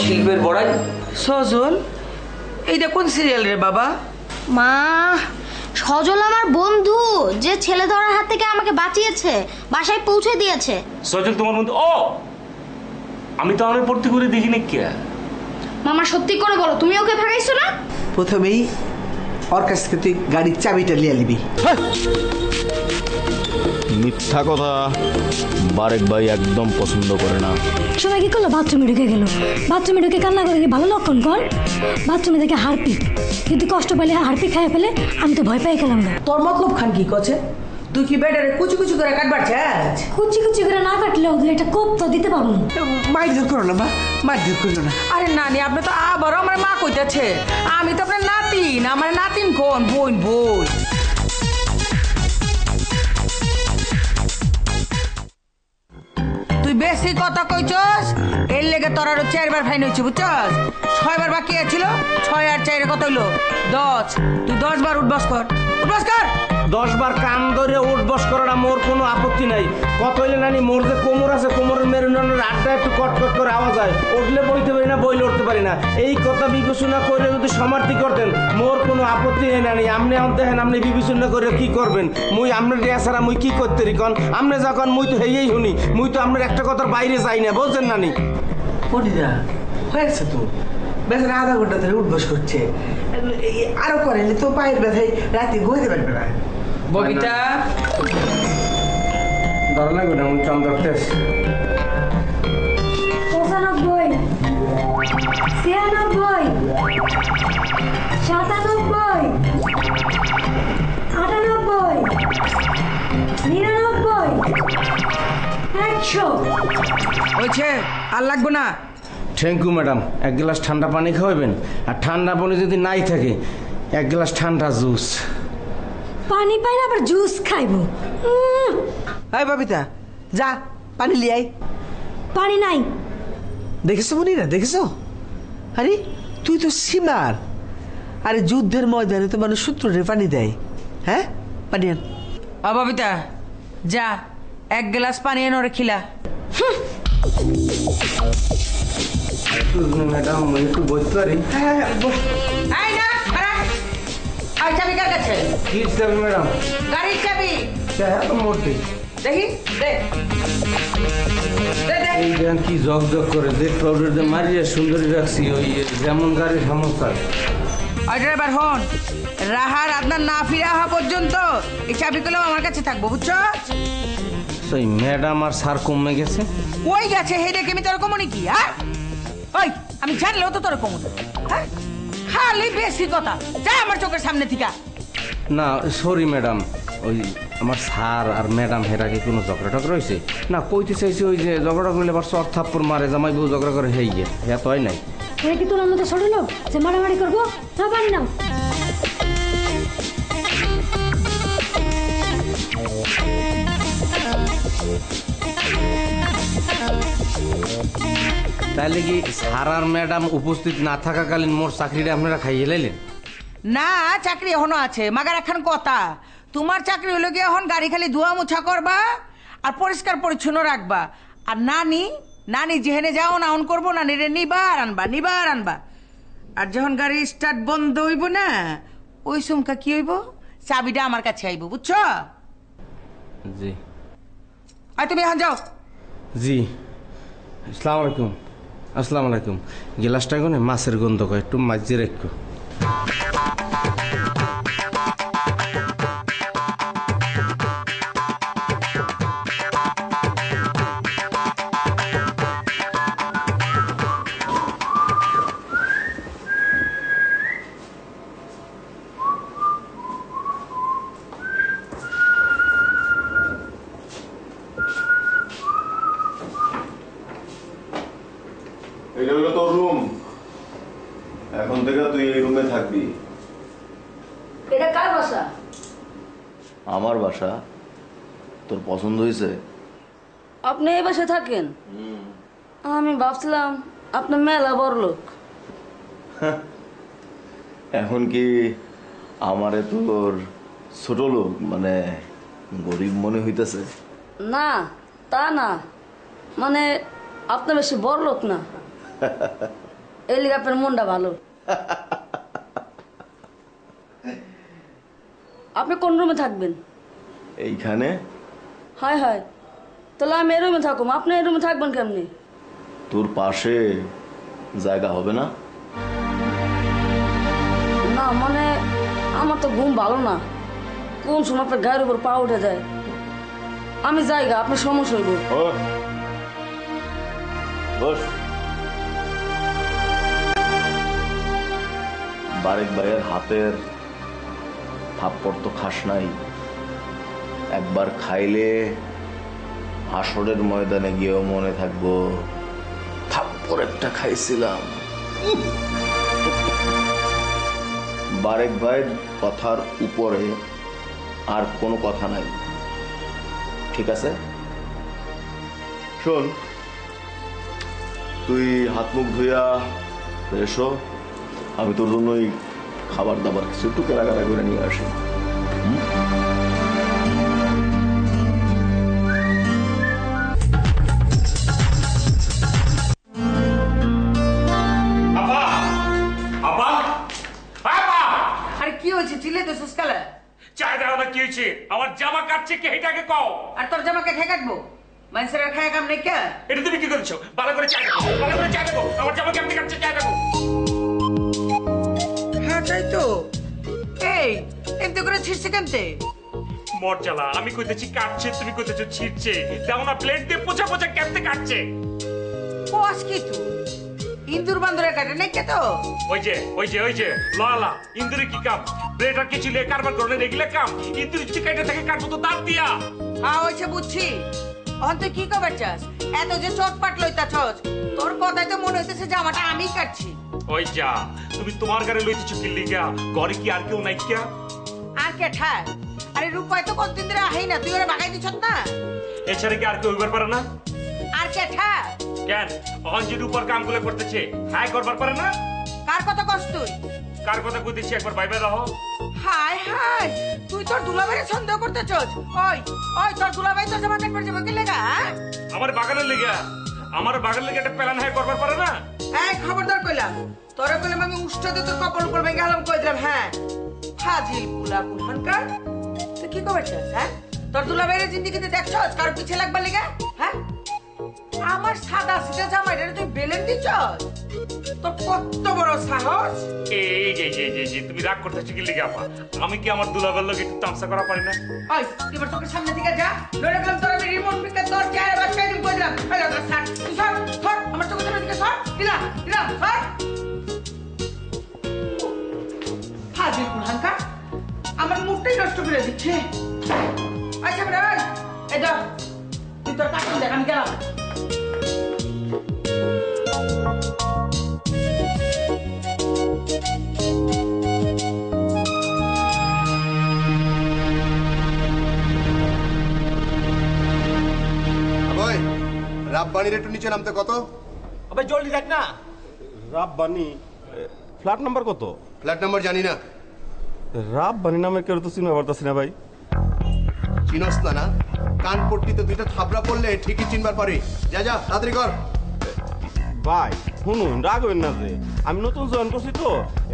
শিল্পের বড়াই। সজল, এইটা কোন সিরিয়াল রে বাবা? মা, সজল আমার বন্ধু, যে ছেলে ধরার হাত থেকে আমাকে বাঁচিয়েছে, বাসায় পৌঁছে দিয়েছে। সজল তোমার বন্ধু? ও, আমি তো অনেক ভর্তি করে দেখিনি কে। মামা সত্যি করে বলো, তুমি ওকে ভাগাইছো না? প্রথমেই ওর কাছ থেকে তুই গাড়ির চাবিটা লিয়ে নিবি। মিথ্যা কথা বারেক ভাই একদম পছন্দ করে না। সবাই কি করলো? বাথরুমে ঢুকে গেল। বাথরুমে ঢুকে কান্না করে কি ভালো লক্ষণ? কর বাথরুমে দেখে হারপিক, কিন্তু কষ্ট পেলে হারপিক খাইয়ে ফেলে। আমি তো ভয় পাই গেলাম না। তোর মতলব খান কি করছে? তুই কি বেটারে কুচি কুচি করে কাটবার চাস? কুচি কুচি করে না কাটলেও এটা কোপ তো দিতে পারবো না। মারধর করো না মা, মারধর করো না। আরে নানি, আপনি তো আবারও আমার মা কইতেছে। আমি তো আপনার নাতিন, আমার নাতিন কোন বোন বোন। তুই বেশি কথা কইছস, এর লেগে তোর আরো 4বার ফাইন হয়েছে, বুঝছস? 6বার বাকি আছিল, 6 আর 4 কত হইলো? 10। তুই 10 বার উঠবস কর, উঠবস কর। 10 বার কান ধরে উঠবস করাটা মোর কোনো আপত্তি নাই। কত হইলে নানি, মোর যে কোমর আছে, কোমরের মেরুদণ্ডের আড্ডা একটু কটকট করে আওয়াজ হয়, উঠলে বইতে পারি না, বইলে উঠতে পারি না। এই কথা বিবেচনা করে যদি সমাপ্তি করতেন, মোর কোনো আপত্তি নেই নানি। আপনি দেখেন, আপনি বিবেচনা করে কি করবেন? মুই আপনার রিয়া ছাড়া মুই কি করতে রিকন? আপনি যখন মুই তো হেয়েই শুনি, মুই তো আপনার একটা কথার বাইরে যাই না, বলছেন নানি? পরিদা হয়েছে তো, বেচারা আধা ঘন্টা ধরে উঠবস করছে। আরো করেনি তো পায়ের ব্যথায় রাতে ঘুমাইতে পারবে না। ববিতা, ধরা লাগবে না, উনি চন্দ্র টেস্ট 95, 96, 97, 98, 99, 100। হয়েছে? আর লাগবো না? Thank you madam. 1 গ্লাস ঠান্ডা পানি খাওয়াবেন, আর ঠান্ডা পানি যদি নাই থাকে 1 গ্লাস ঠান্ডা জুস। পানি পাই আবার জুস খাইবো? হাই বাবিতা, যা পানি লিয়ে আই। পানি নাই। দেখেছো মনিরা, দেখেছো? আরে তুই তো সীমার। আরে যুদ্ধের ময়দানে তো মানুষ শত্রুরে পানি দেয়। হ্যাঁ, পানি আন। ববিতা, যা 1 গ্লাস পানি এনে রেখিলা। ম্যাডাম একটু বসতে পারি? এই না, খারাপ। আর চাবি কার কাছে? কি চাবি ম্যাডাম? গাড়ির চাবি। এত মূর্তি দেখি, দে দে দে। এই দেন কি জগ জগ করে, দেখ পাউডার দিয়ে মারিয়ে সুন্দরী রাখছি, ওই যেমন গাড়ি সমস্যা। আর ড্রাইভার হন, রাহার আপনার না ফিরে আসা পর্যন্ত এই চাবিগুলো আমার কাছে থাকবো, বুঝছো? সেই ম্যাডাম আর স্যার কমে গেছে। ওই গেছে, হে দেখে আমি তোর কমনি কি? হ্যাঁ, ওই আমি জানলেও তো তোর কমন। হ্যাঁ, খালি বেশি কথা, যা আমার চোখের সামনে থেকে। না সরি ম্যাডাম, ওই আমার স্যার আর ম্যাডাম হেরা কি কোনো ঝগড়া টগড়া হয়েছে? না কইতে চাইছি ওই যে ঝগড়া করলে আবার চর থাপ্পড় মারে, জামাই বউ ঝগড়া করে হেই গে, হ্যাঁ তো হয় নাই। এটা কি তোর মতো ছোট লোক যে মারামারি করবো? না পারি না। তাহলে কি স্যার আর ম্যাডাম উপস্থিত না থাকাকালীন মোর চাকরিটা আপনারা খাইয়ে লাইলেন? না, চাকরি এখনো আছে, মাগার এখন কথা। তোমার চাকরি হলো গিয়ে এখন গাড়ি খালি ধোয়া মুছা করবা আর পরিষ্কার পরিচ্ছন্ন রাখবা। আর নানি, নানি যেখানে যাও না অন করবো, নানিরে নিবার আনবা, নিবার আনবা। আর যখন গাড়ি স্টার্ট বন্ধ হইব না, ওই সমকা কি হইব, চাবিটা আমার কাছে আইব, বুঝছো? জি। আর তুমি এখন যাও। জি, আসসালামু আলাইকুম। আসসালামু আলাইকুম। গ্লাসটা কোনে মাছের গন্ধ কয়, একটু মাঝে রাখো। এটা হলো তোর রুম, এখন থেকে তুই এই রুমে থাকবি। এটা কার বাসা? আমার বাসা। তোর পছন্দ হয়েছে? আপনি এই বাসায় থাকেন? আমি ভাবছিলাম আপনি মেলা বড় লোক। এখন কি আমারে তোর ছোট লোক মানে গরিব মনে হইতেছে? না তা না, মানে আপনি বেশি বড় লোক না। এই লিগে আপনার মনটা ভালো। আপনি কোন রুমে থাকবেন? এইখানে। হয় হয়, তাহলে আমি এই রুমে থাকুম, আপনি এই রুমে থাকবেন কেমনি? তোর পাশে জায়গা হবে না? না মানে আমার তো ঘুম ভালো না, কোন সময় আপনার গায়ের উপর পা উঠে যায়। আমি জায়গা আপনার সমস্যা হইব। বস। বারেক ভাইয়ের হাতের থাপ্পড় তো খাস নাই, একবার খাইলে হাসরের ময়দানে গিয়েও মনে থাকবো থাপ্পড় একটা খাইছিলাম। বারেক ভাইয়ের কথার উপরে আর কোনো কথা নাই, ঠিক আছে? শোন, তুই হাত মুখ ধুইয়া এসো, আমি তোর জন্যই খাবার দাবার কিছু একটু কেনাকাটা করে নিয়ে আসি। আরে কি হয়েছে, চিল্লে তো সুস্কালে? চায় দাও না, কি হয়েছে? আমার জামা কাটছে কে, এটাকে কও। আর তোর জামাকে খেয়ে কাটবো? মানুষের খায় কাম নেই কে? এটা তুমি কি করছো? ভালো করে চায় দেখো, ভালো করে চায় দেখো, আমার জামা কেমনি কাটছে চায় দেখো। হ্যাঁ তাই তো। এই এমনি করে ছিড়ছে কেমতে? মরজালা, আমি কইতেছি কাটছে, তুমি কইতেছো ছিড়ছে। দেখো না প্লেট দিয়ে পোছা পোছা কেমতে কাটছে। কস কি তুই? ইন্দুর বান্দরে কাটে নাই কে তো? ওই যে লালা ইন্দুরে কি কাম? প্লেট আর কিছু লিয়ে কারবার করলে এগুলা কাম। ইন্দুর যদি কাটে থাকে কাটবো তো দাঁত দিয়া। হ্যাঁ হয়েছে বুঝছি। অন তুই কি খবর চাস? এত যে চটপাট লইতাছস, তোর কথাই তো মনে হইতেছে জামাটা আমি কাটছি। ওই যা, তুমি তোমার গাড়ি লইতেছো কি লিগা? ঘরে কি আর কেউ নাই কিয়া? আর কে ঠায়? আরে রূপাই তো কতদিন ধরে আহেই না, তুই ওরা বাগাই দিছস না? এছাড়া কি আর কেউ হইবার পারে না? আর কে ঠায়? কেন অঞ্জির উপর কামগুলো করতেছে, হ্যাঁ করবার পারে না? কার কথা কস তুই? কার কথা কইতেছি একবার ভাইবা রাখো। হাই হাই, তুই তোর দুলাভাইরে সন্দেহ করতেছস? ওই ওই তোর দুলাভাই তোর জামা কাটবার যাবে কি লেগা? আমার বাগানের লেগা, আমার বাগানের লেগে একটা প্ল্যান হ্যাঁ করবার পারে না? এই খবরদার কইলাম, তোরে কইলাম আমি উষ্ঠতে তোর কপাল উপর ভেঙে গেলাম, কই দিলাম হ্যাঁ। ফাজিল পুলা কুলহানকার, তুই কি খবর চাস? হ্যাঁ, তোর দুলাভাইরে জিন্দেগিতে দেখছস কার পিছে লাগবার লেগা? হ্যাঁ, আমার সাদা সিধা জামাইটা তুই বেলেন দিছস? তোর কত বড় সাহস! এই তুমি রাগ করতেছো কি লিগা আপা? আমি কি আমার দুলাবের লোক একটু তামসা করা পারি না? ওই এবার তোকে সামনে দিকে যা, নইলে গেলাম তোর আমি রিমোট পিকে তোর চেয়ারে বাচ্চাই দিম কই দিলাম। এই দাদা স্যার তুই সর সর, আমার চোখের সামনে দিকে সর, দিলাম দিলাম সর। ফাজিল কুলহানকার, আমার মুখটাই নষ্ট করে দিচ্ছে। আচ্ছা ভাই এই ধর, তুই তোর কাটুন দেখ, আমি গেলাম। রাব্বানির একটু নিচে নামতে কত? আবে জলদি দেখ না। রাব্বানি ফ্ল্যাট নাম্বার কত? ফ্ল্যাট নাম্বার জানি না। রাব্বানি নামে কেউ তো চিনতে পারতাছি না ভাই। চিনস না? না কানপট্টিতে দুইটা থাবড়া পড়লে ঠিকই চিনবার পারি। যা যা তাড়াতাড়ি কর। ভাই শুনুন, রাগ হইন না যে আমি নতুন জয়েন করছি তো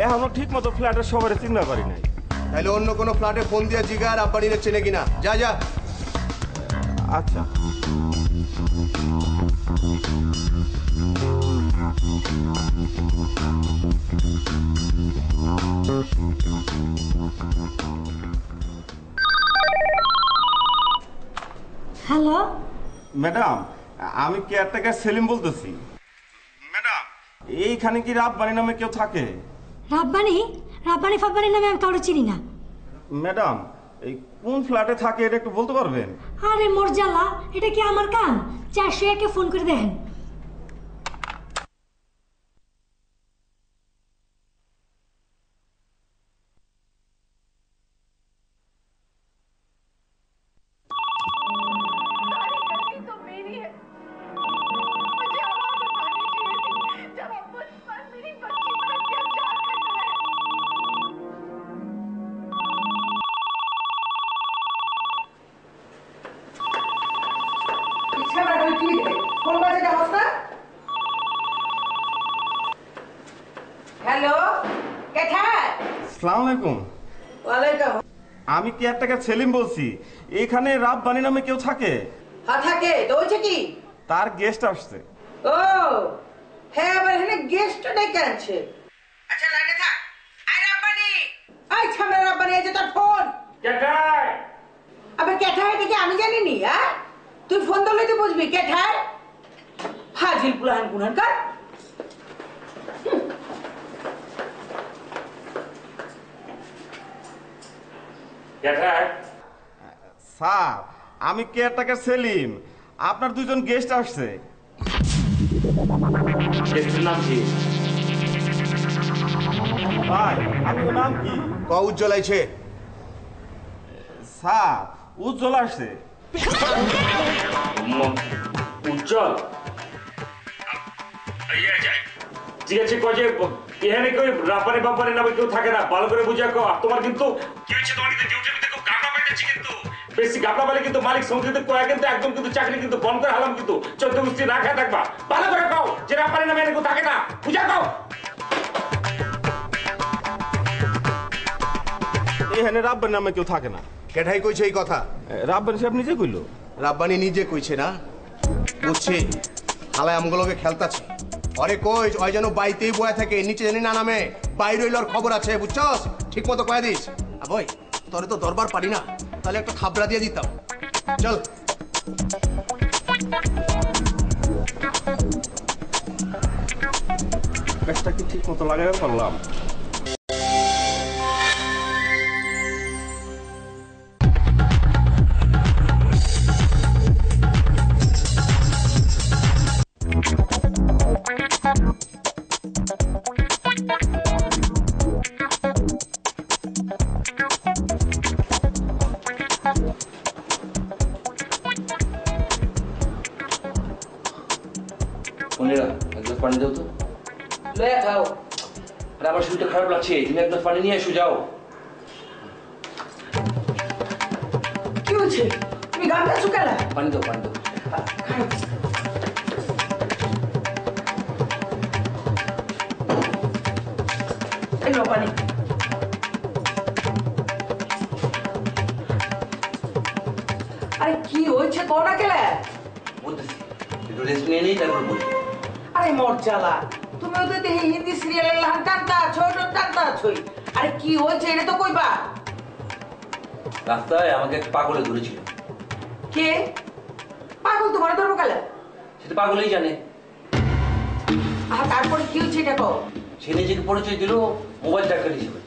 এখনো ঠিক মতো ফ্ল্যাটের সবাই চিনতে পারি নাই। তাহলে অন্য কোনো ফ্ল্যাটে ফোন দিয়ে জিগার রাব্বানিরে চেনে কিনা। যা যা। আচ্ছা হ্যালো ম্যাডাম, আমি কেয়ারটেকার সেলিম বলতেছি। ম্যাডাম, এইখানে কি রাব্বানি নামে কেউ থাকে? রাব্বানি? রাব্বানি ফাব্বানি নামে আমি কাউকে চিনি না। ম্যাডাম, এই কোন ফ্ল্যাটে থাকে এটা একটু বলতে পারবেন? আরে মোর জ্বালা, এটা কি আমার কাম? 401-কে ফোন করে দেখেন। ফোন বাজে হ্যালো কোথায়? আসসালামু আলাইকুম। ওয়ালাইকুম। আমি কেয়ারটেকার সেলিম বলছি। এখানে রাব্বানি নামে কেউ থাকে? হ্যাঁ থাকে তো, হয়েছে কি? তার গেস্ট আসছে। ও হ্যাঁ, আবার এখানে গেস্ট ডেকে আনছে। আচ্ছা লাইনে থাক। আই রাব্বানি, আই ছামরা রাব্বানি, এই যে তোর ফোন। কেটায় আবে কেঠায় ডেকে আমি জানি নি। হ্যাঁ তুই ফোন ধরলে তুই বুঝবি কেঠায়। হাজিল পুলান গুনান কার। কেটায় স্যার, আমি কেয়ারটেকার সেলিম। আপনার দুজন গেস্ট আসছে। গেস্টের নাম কি? ভাই, আপনার নাম কি? ক উজ্জ্বল আইছে? স্যার, উজ্জ্বল আসছে। উজ্জ্বল ঠিক আছে, কয়ে এখানে কেউ রাপারে বাপারে নামে কেউ থাকে না, ভালো করে বুঝে কো। তোমার কিন্তু কি হচ্ছে, তোমার কিন্তু ডিউটির মধ্যে খুব গাবলা পাইতেছি, কিন্তু বেশি গাবলা পাইলে কিন্তু মালিক সংসদে কয়া কিন্তু একদম কিন্তু চাকরি কিন্তু বন্ধ করে হালাম, কিন্তু 14 গুষ্টি না খায় থাকবা। ভালো করে কও যে রাপারে নামে এনে কেউ থাকে না, বুঝা কও। এখানে রাব্বানি নামে কেউ থাকে না। কেঠাই কইছে এই কথা? রাব্বানি সাহেব নিজে কইল। রাব্বানি নিজে কইছে না? বুঝছি, হালায় আমগুলোকে খেলতাছে। অরে কই ওই যেন বাইতেই বয়া থাকে, নিচে জানি না নামে, বাইরে হইলোর খবর আছে, বুঝছস? ঠিক মতো কয়ে দিস। আবই তোরে তো দরবার পারি না, তাহলে একটা থাবড়া দিয়ে দিতাম। চল। কাজটা কি ঠিক মতো লাগাই পারলাম? মনিরা, এক গ্লাস পানি দাও তো। লয়ে খাও। আরে আমার শরীরটা খারাপ লাগছে, তুমি এক গ্লাস পানি নিয়ে এসো, যাও। কি হচ্ছে? তুমি গামছা শুকালা? পানি দাও, পানি দাও। এই লো পানি। আরে কি হয়েছে কোনা কেলা? বলতেছি একটু রেস্ট নিয়ে নেই, তারপর বলি। আরে মোর জ্বালা, তুমি ওদের দেখি হিন্দি সিরিয়ালের লাহান টানতা আছো, টানতা আছোই। আরে কি হয়েছে এটা তো কইবা। রাস্তায় আমাকে এক পাগলে ধরেছিল। কে পাগল? তোমার ধর্ম কালে? সেটা পাগলেই জানে। তারপরে কি হয়েছে এটা কও। সে নিজেকে পরিচয় দিল মোবাইল ডাক্তার হিসেবে।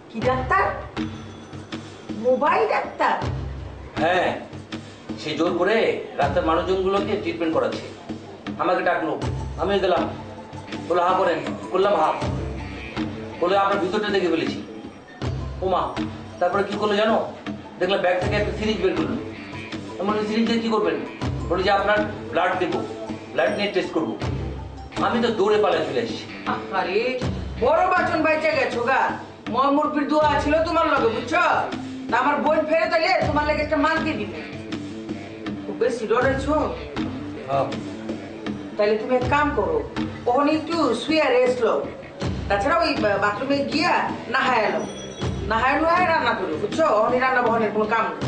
কি ডাক্তার? Mobile doctor? হ্যাঁ, সে জোর করে রাস্তার মানুষজনগুলোকে ট্রিটমেন্ট করাচ্ছে। আমাকে ডাকলো, আমিও গেলাম। বলে হা করেন, করলাম হা। বলে আপনার ভিতরটা দেখে ফেলেছি। ওমা, তারপরে কি করলো জানো? দেখলাম ব্যাগ থেকে একটা সিরিজ বের করলো। এমন সিরিজ দিয়ে কি করবেন? বলে যে আপনার ব্লাড দেবো, ব্লাড নিয়ে টেস্ট করবো। আমি তো দৌড়ে পালা চলে এসেছি। আরে বড় বাচন বাইচে গেছো গা। মুরপির দোয়া ছিল তোমার লগে, বুঝছো? তা আমার বোন ফেরত এলে তোমার লাগে একটা মানকে দিবে। খুব বেশি ডরেছো? তাহলে তুমি এক কাম করো, ওখানে একটু শুয়ে রেস্ট লো। তাছাড়া ওই বাথরুমে গিয়া নাহায় এলো, নাহায় রান্না করো, বুঝছো? ওখানে রান্না বহনের কোনো কাম নেই।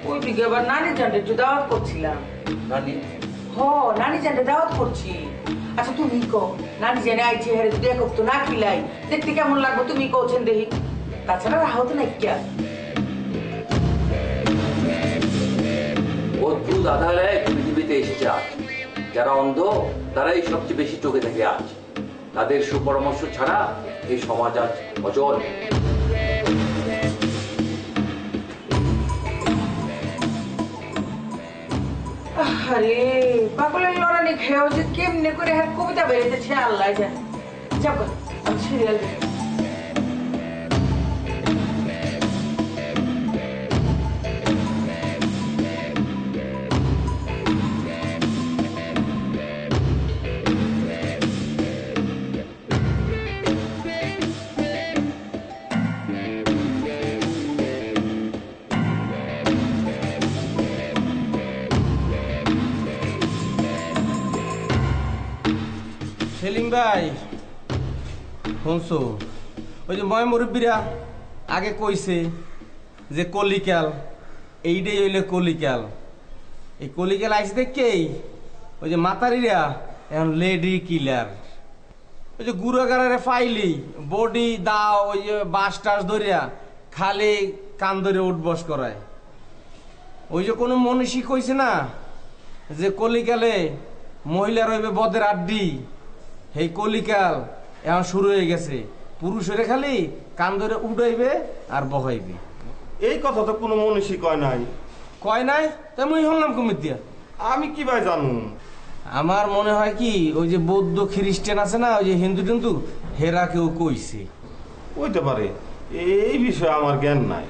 ওই দিকে আবার নানি জানতে একটু দাওয়াত করছিলাম। নানি? নানি জানতে দাওয়াত করছি। আচ্ছা তুমি কো, নানি জানে আইছে হেরে যদি এক তো না খিলাই দেখতে কেমন লাগবে তুমি কওছেন দেখি। তাছাড়া রাহো তো নাই কিয়া। অদ্ভুত আধারে পৃথিবীতে এসেছে আজ। যারা অন্ধ তারাই সবচেয়ে বেশি চোখে থাকে আজ। তাদের সুপরামর্শ ছাড়া এই সমাজ আজ অচল। আরে পাগলের লড়ানি খেয়েও যে কেমনে করে হাত কবিতা বেরিয়েছে আল্লাহ জানে। যাবো আমি সিরিয়াল দেখি। সেলিম ভাই, শুনছো ওই যে ময় মুরব্বীরা আগে কইছে যে কলিকাল, এইটাই হইলে কলিকাল। এই কলিকাল আইসে দেখেই ওই যে মাতারিরা এখন লেডি কিলার। ওই যে গুড়াগাড়ারে ফাইলি বডি দাও ওই যে বাস টাস ধরিয়া খালি কান ধরে উঠবস করায়। ওই যে কোনো মনীষী কইছে না যে কলিকালে মহিলার হইবে বদের আড্ডি, এই কলিকাল এখন শুরু হয়ে গেছে। পুরুষের খালি কান ধরে উড়াইবে আর বহাইবে। এই কথা তো কোনো মনীষী কয় নাই। কয় নাই তেমনই হলাম কমির দিয়া। আমি কি ভাই জানু? আমার মনে হয় কি ওই যে বৌদ্ধ খ্রিস্টান আছে না, ওই যে হিন্দু টিন্দু, হেরা কেউ কইছে। হইতে পারে, এই বিষয়ে আমার জ্ঞান নাই।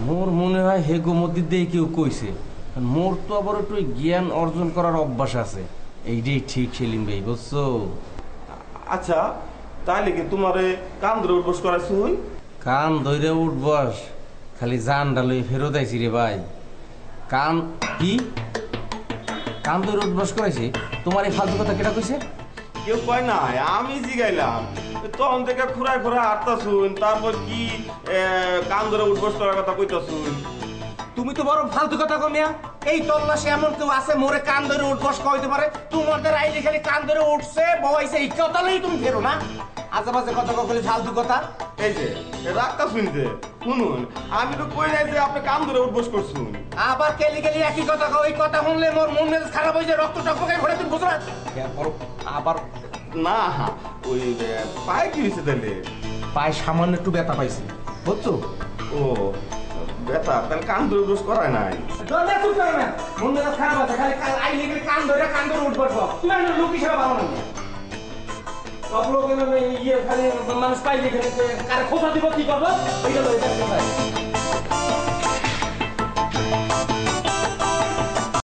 মোর মনে হয় হেগো মধ্যে দিয়ে কেউ কইছে। মোর তো আবার একটু জ্ঞান অর্জন করার অভ্যাস আছে, এইটাই ঠিক সেলিম ভাই, বুঝছো? আচ্ছা তাইলে কি তোমারে কান ধরে উঠবস করাইছো? হই কান ধরে উঠবস খালি জান ডালই ফেরত আইছি রে ভাই। কান কি কান ধরে উঠবস করাইছি? তোমার এই ফালতু কথা কেটা কইছে? কেউ কয় নাই, আমি জিগাইলাম। তখন থেকে খুঁড়ায় খুঁড়ায় হাঁটতাছুন, তারপর কি কান ধরে উঠবস করার কথা কইতাছুন। তুমি তো বড় ফালতু কথা কমিয়া। এই তল্লাশে এমন কেউ আছে মোরে কান ধরে উঠবস কইতে পারে? তোমাদের আইলে খালি কান ধরে উঠছে বহাইছে এই কথা লই তুমি ফেরো না। আজেবাজে কথা কইলে ফালতু কথা। এই যে রাখতাছুন যে শুনুন, আমি তো কই নাই যে আপনি কান ধরে উঠবস করছুন। আবার কেলি কেলি একই কথা কও। এই কথা শুনলে মোর মন মেজাজ খারাপ হয়ে যায়, রক্ত টকটকায় ঘোরে, তুমি বুঝো না? আবার না ওই পায়ে কি হয়েছে তাহলে? পায়ে সামান্য একটু ব্যথা পাইছি, বুঝছো? ও ব্যথা, তাহলে কান ধরে উঠবস করায় নাই। মন মেজাজ খারাপ আছে, খালি আইলে খালি কান ধরে উঠবস। তুমি আমি লোক হিসেবে ভালো না। সব লোক ইয়ে খালি মানুষ পাইলে খালি কারে খোঁজা দিব কি করবো ওইটা